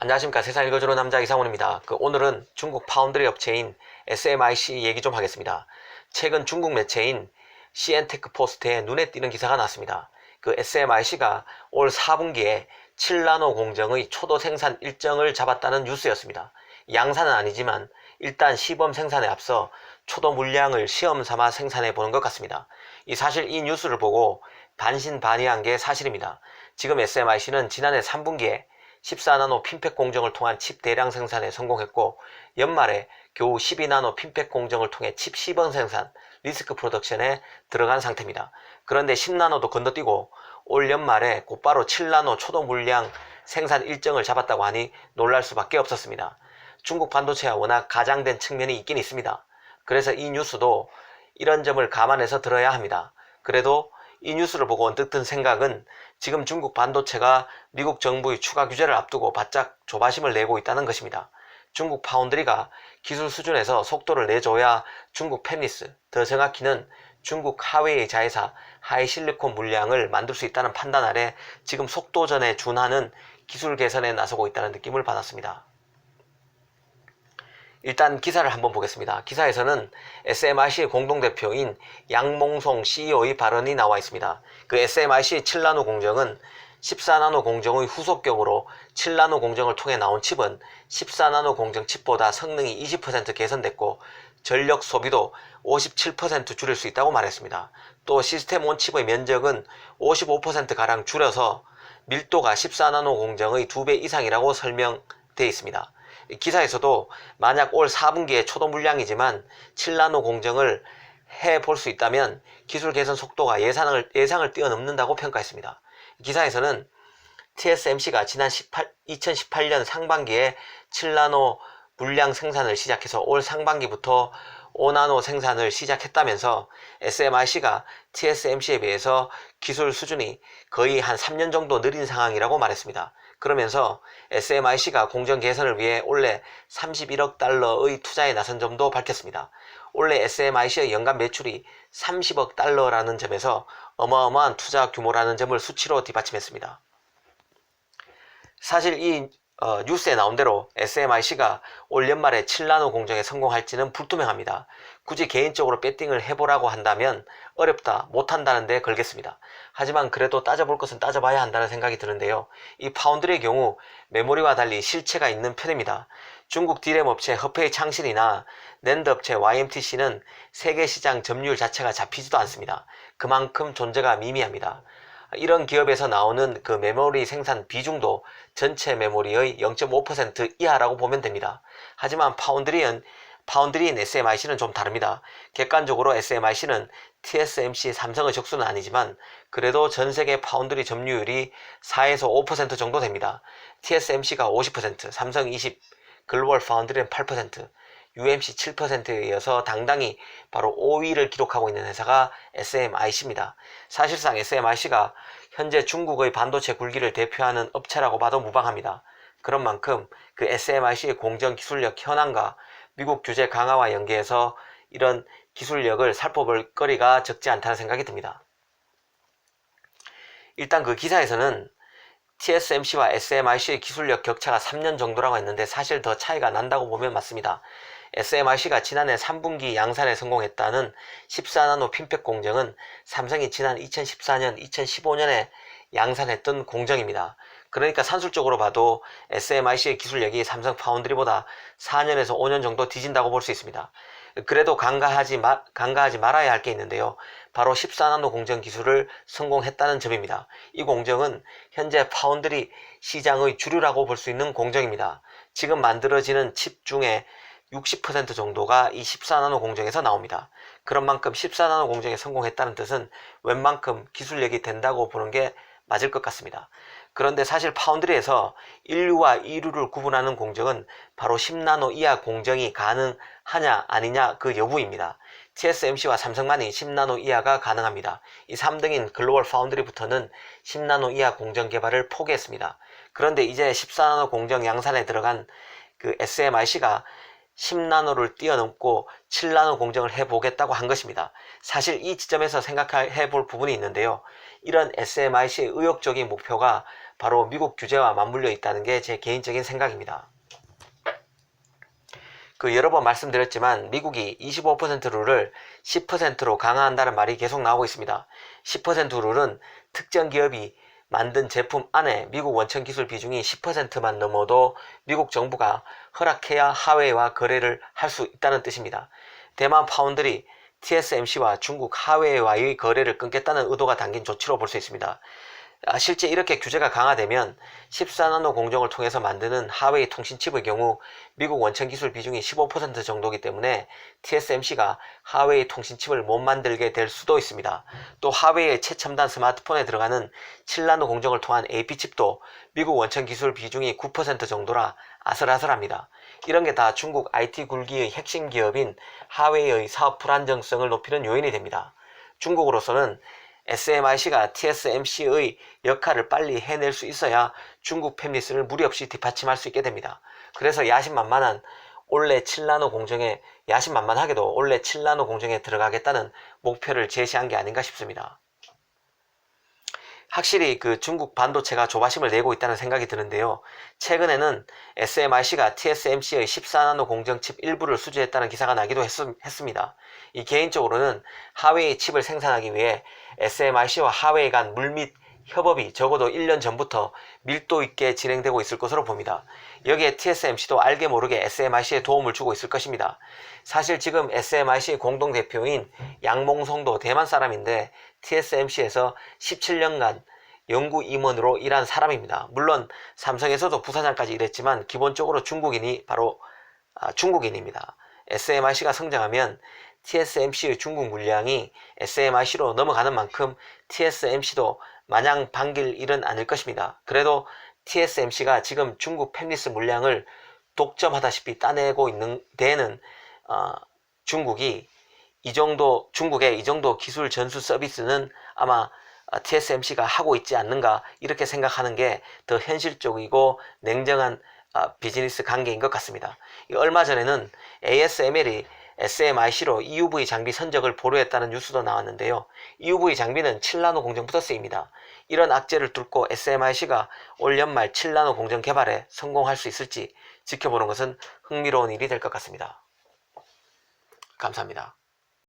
안녕하십니까. 세상 읽어주는 남자 이상훈입니다. 오늘은 중국 파운드리 업체인 SMIC 얘기 좀 하겠습니다. 최근 중국 매체인 CN테크 포스트에 눈에 띄는 기사가 났습니다. SMIC가 올 4분기에 7나노 공정의 초도 생산 일정을 잡았다는 뉴스였습니다. 양산은 아니지만 일단 시범 생산에 앞서 초도 물량을 시험 삼아 생산해 보는 것 같습니다. 사실 이 뉴스를 보고 반신반의한 게 사실입니다. 지금 SMIC는 지난해 3분기에 14나노 핀팩 공정을 통한 칩 대량 생산에 성공했고, 연말에 겨우 12나노 핀팩 공정을 통해 칩 시범 생산, 리스크 프로덕션에 들어간 상태입니다. 그런데 10나노도 건너뛰고 올 연말에 곧바로 7나노 초도 물량 생산 일정을 잡았다고 하니 놀랄 수밖에 없었습니다. 중국 반도체와 워낙 가장된 측면이 있긴 있습니다. 그래서 이 뉴스도 이런 점을 감안해서 들어야 합니다. 그래도 이 뉴스를 보고 언뜻 든 생각은 지금 중국 반도체가 미국 정부의 추가 규제를 앞두고 바짝 조바심을 내고 있다는 것입니다. 중국 파운드리가 기술 수준에서 속도를 내줘야 중국 팹리스, 더 정확히는 중국 하웨이 자회사 하이실리콘 물량을 만들 수 있다는 판단 아래 지금 속도전에 준하는 기술 개선에 나서고 있다는 느낌을 받았습니다. 일단 기사를 한번 보겠습니다. 기사에서는 SMIC의 공동대표인 양몽송 CEO의 발언이 나와 있습니다. SMIC 7나노 공정은 14나노 공정의 후속격으로 7나노 공정을 통해 나온 칩은 14나노 공정 칩보다 성능이 20% 개선됐고 전력 소비도 57% 줄일 수 있다고 말했습니다. 또 시스템 온 칩의 면적은 55%가량 줄여서 밀도가 14나노 공정의 2배 이상이라고 설명되어 있습니다. 기사에서도 만약 올 4분기에 초도 물량이지만 7나노 공정을 해볼 수 있다면 기술 개선 속도가 예상을 뛰어넘는다고 평가했습니다. 기사에서는 TSMC가 지난 2018년 상반기에 7나노 물량 생산을 시작해서 올 상반기부터 5나노 생산을 시작했다면서 SMIC가 TSMC에 비해서 기술 수준이 거의 한 3년 정도 느린 상황이라고 말했습니다. 그러면서 SMIC가 공정 개선을 위해 올해 31억 달러의 투자에 나선 점도 밝혔습니다. 올해 SMIC의 연간 매출이 30억 달러라는 점에서 어마어마한 투자 규모라는 점을 수치로 뒷받침했습니다. 사실 이 뉴스에 나온 대로 SMIC가 올 연말에 7나노 공정에 성공할지는 불투명합니다. 굳이 개인적으로 배팅을 해보라고 한다면 어렵다, 못한다는 데 걸겠습니다. 하지만 그래도 따져볼 것은 따져봐야 한다는 생각이 드는데요. 이 파운드리의 경우 메모리와 달리 실체가 있는 편입니다. 중국 D램 업체 허페이 창신이나 낸드 업체 YMTC는 세계 시장 점유율 자체가 잡히지도 않습니다. 그만큼 존재가 미미합니다. 이런 기업에서 나오는 메모리 생산 비중도 전체 메모리의 0.5% 이하라고 보면 됩니다. 하지만 파운드리인 SMIC는 좀 다릅니다. 객관적으로 SMIC는 TSMC, 삼성의 적수는 아니지만 그래도 전세계 파운드리 점유율이 4에서 5% 정도 됩니다. TSMC가 50%, 삼성 20%, 글로벌 파운드리는 8%, UMC 7%에 이어서 당당히 바로 5위를 기록하고 있는 회사가 SMIC입니다. 사실상 SMIC가 현재 중국의 반도체 굴기를 대표하는 업체라고 봐도 무방합니다. 그런 만큼 SMIC의 공정 기술력 현황과 미국 규제 강화와 연계해서 이런 기술력을 살펴볼 거리가 적지 않다는 생각이 듭니다. 일단 기사에서는 TSMC와 SMIC의 기술력 격차가 3년 정도라고 했는데 사실 더 차이가 난다고 보면 맞습니다. SMIC가 지난해 3분기 양산에 성공했다는 14나노 핀팩 공정은 삼성이 지난 2014년, 2015년에 양산했던 공정입니다. 그러니까 산술적으로 봐도 SMIC의 기술력이 삼성 파운드리보다 4년에서 5년 정도 뒤진다고 볼 수 있습니다. 그래도 간과하지 말아야 할 게 있는데요. 바로 14나노 공정 기술을 성공했다는 점입니다. 이 공정은 현재 파운드리 시장의 주류라고 볼 수 있는 공정입니다. 지금 만들어지는 칩 중에 60% 정도가 이 14나노 공정에서 나옵니다. 그런 만큼 14나노 공정에 성공했다는 뜻은 웬만큼 기술력이 된다고 보는 게 맞을 것 같습니다. 그런데 사실 파운드리에서 1류와 2류를 구분하는 공정은 바로 10나노 이하 공정이 가능하냐 아니냐 그 여부입니다. TSMC와 삼성만이 10나노 이하가 가능합니다. 이 3등인 글로벌 파운드리부터는 10나노 이하 공정 개발을 포기했습니다. 그런데 이제 14나노 공정 양산에 들어간 SMIC가 10나노를 뛰어넘고 7나노 공정을 해보겠다고 한 것입니다. 사실 이 지점에서 생각해 볼 부분이 있는데요. 이런 SMIC의 의욕적인 목표가 바로 미국 규제와 맞물려 있다는 게 제 개인적인 생각입니다. 여러 번 말씀드렸지만 미국이 25% 룰을 10%로 강화한다는 말이 계속 나오고 있습니다. 10% 룰은 특정 기업이 만든 제품 안에 미국 원천 기술 비중이 10%만 넘어도 미국 정부가 허락해야 하웨이와 거래를 할 수 있다는 뜻입니다. 대만 파운드리 TSMC와 중국 하웨이와의 거래를 끊겠다는 의도가 담긴 조치로 볼 수 있습니다. 실제 이렇게 규제가 강화되면 14나노 공정을 통해서 만드는 하웨이 통신칩의 경우 미국 원천 기술 비중이 15% 정도이기 때문에 TSMC가 하웨이 통신칩을 못 만들게 될 수도 있습니다. 또 하웨이의 최첨단 스마트폰에 들어가는 7나노 공정을 통한 AP칩도 미국 원천 기술 비중이 9% 정도라 아슬아슬합니다. 이런 게 다 중국 IT 굴기의 핵심 기업인 하웨이의 사업 불안정성을 높이는 요인이 됩니다. 중국으로서는 SMIC가 TSMC의 역할을 빨리 해낼 수 있어야 중국 팹리스를 무리 없이 뒷받침할 수 있게 됩니다. 그래서 야심만만하게도 올해 7나노 공정에 들어가겠다는 목표를 제시한 게 아닌가 싶습니다. 확실히 중국 반도체가 조바심을 내고 있다는 생각이 드는데요. 최근에는 SMIC가 TSMC의 14나노 공정칩 일부를 수주했다는 기사가 나기도 했습니다. 개인적으로는 하웨이 칩을 생산하기 위해 SMIC와 하웨이 간 물밑 협업이 적어도 1년 전부터 밀도 있게 진행되고 있을 것으로 봅니다. 여기에 TSMC도 알게 모르게 SMIC에 도움을 주고 있을 것입니다. 사실 지금 SMIC 공동대표인 양몽성도 대만 사람인데 TSMC에서 17년간 연구 임원으로 일한 사람입니다. 물론 삼성에서도 부사장까지 일했지만 기본적으로 중국인입니다. SMIC가 성장하면 TSMC의 중국 물량이 SMIC로 넘어가는 만큼 TSMC도 마냥 반길 일은 아닐 것입니다. 그래도 TSMC가 지금 중국 팹리스 물량을 독점하다시피 따내고 있는 데에는 중국의 이 정도 기술 전수 서비스는 아마 TSMC가 하고 있지 않는가 이렇게 생각하는 게 더 현실적이고 냉정한 비즈니스 관계인 것 같습니다. 얼마 전에는 ASML이 SMIC로 EUV 장비 선적을 보류했다는 뉴스도 나왔는데요. EUV 장비는 7나노 공정부터 쓰입니다. 이런 악재를 뚫고 SMIC가 올 연말 7나노 공정 개발에 성공할 수 있을지 지켜보는 것은 흥미로운 일이 될 것 같습니다. 감사합니다.